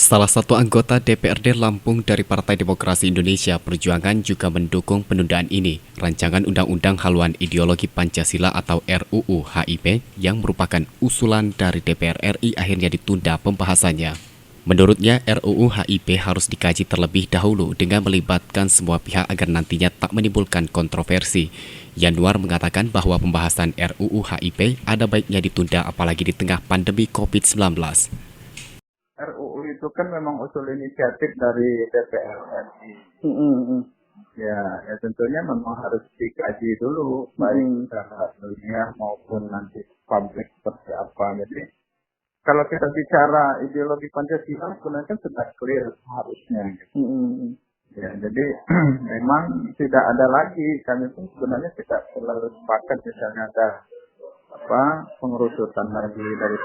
Salah satu anggota DPRD Lampung dari Partai Demokrasi Indonesia Perjuangan juga mendukung penundaan ini, rancangan Undang-Undang Haluan Ideologi Pancasila atau RUU HIP yang merupakan usulan dari DPR RI akhirnya ditunda pembahasannya. Menurutnya, RUU HIP harus dikaji terlebih dahulu dengan melibatkan semua pihak agar nantinya tak menimbulkan kontroversi. Yanuar mengatakan bahwa pembahasan RUU HIP ada baiknya ditunda apalagi di tengah pandemi COVID-19. RUU itu kan memang usul inisiatif dari DPR RI. Ya tentunya memang harus dikaji dulu, baik secara ilmiah maupun nanti publik seperti apa. Jadi kalau kita bicara ideologi Pancasila sebenarnya kan sudah clear harusnya. Ya, jadi memang tidak ada lagi, kami pun sebenarnya tidak terlalu sepakat misalnya ada pengerucutan lagi dari.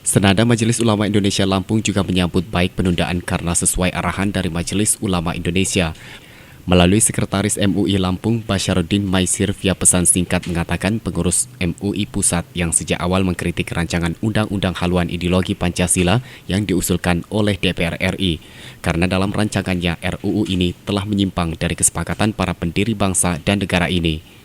Senada Majelis Ulama Indonesia Lampung juga menyambut baik penundaan karena sesuai arahan dari Majelis Ulama Indonesia. Melalui Sekretaris MUI Lampung, Basyaruddin Maisir via pesan singkat mengatakan pengurus MUI Pusat yang sejak awal mengkritik rancangan Undang-Undang Haluan Ideologi Pancasila yang diusulkan oleh DPR RI. Karena dalam rancangannya RUU ini telah menyimpang dari kesepakatan para pendiri bangsa dan negara ini.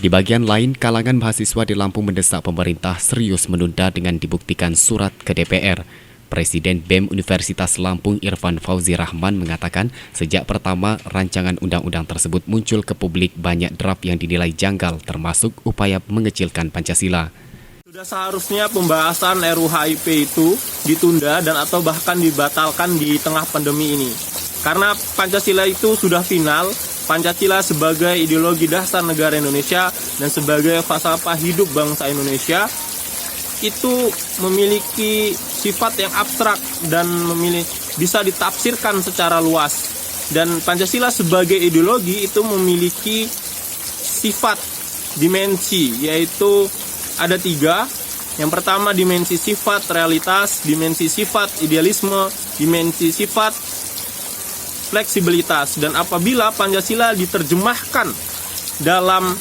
Di bagian lain, kalangan mahasiswa di Lampung mendesak pemerintah serius menunda dengan dibuktikan surat ke DPR. Presiden BEM Universitas Lampung Irfan Fauzi Rahman mengatakan sejak pertama rancangan undang-undang tersebut muncul ke publik banyak draft yang dinilai janggal termasuk upaya mengecilkan Pancasila. Sudah seharusnya pembahasan RUU HIP itu ditunda dan atau bahkan dibatalkan di tengah pandemi ini. Karena Pancasila itu sudah final, Pancasila sebagai ideologi dasar negara Indonesia dan sebagai falsafah hidup bangsa Indonesia itu memiliki sifat yang abstrak dan bisa ditafsirkan secara luas. Dan Pancasila sebagai ideologi itu memiliki sifat dimensi, yaitu ada 3. Yang pertama dimensi sifat realitas, dimensi sifat idealisme, dimensi sifat fleksibilitas. Dan apabila Pancasila diterjemahkan dalam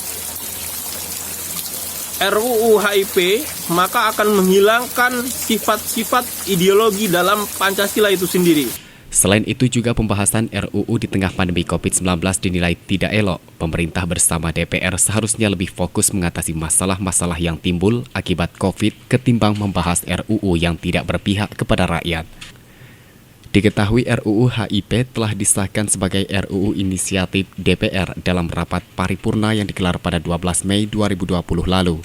RUU HIP, maka akan menghilangkan sifat-sifat ideologi dalam Pancasila itu sendiri. Selain itu juga pembahasan RUU di tengah pandemi COVID-19 dinilai tidak elok. Pemerintah bersama DPR seharusnya lebih fokus mengatasi masalah-masalah yang timbul akibat COVID ketimbang membahas RUU yang tidak berpihak kepada rakyat. Diketahui RUU HIP telah disahkan sebagai RUU inisiatif DPR dalam rapat paripurna yang digelar pada 12 Mei 2020 lalu.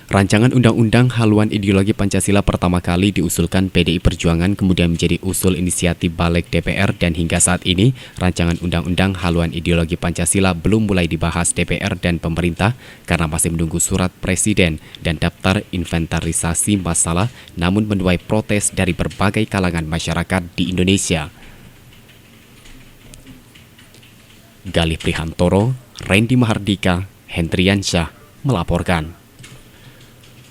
Rancangan Undang-Undang Haluan Ideologi Pancasila pertama kali diusulkan PDI Perjuangan kemudian menjadi usul inisiatif Balik DPR dan hingga saat ini rancangan Undang-Undang Haluan Ideologi Pancasila belum mulai dibahas DPR dan pemerintah karena masih menunggu surat Presiden dan daftar inventarisasi masalah namun menuai protes dari berbagai kalangan masyarakat di Indonesia. Galih Prihantoro, Randy Mahardika, Hendriansyah melaporkan.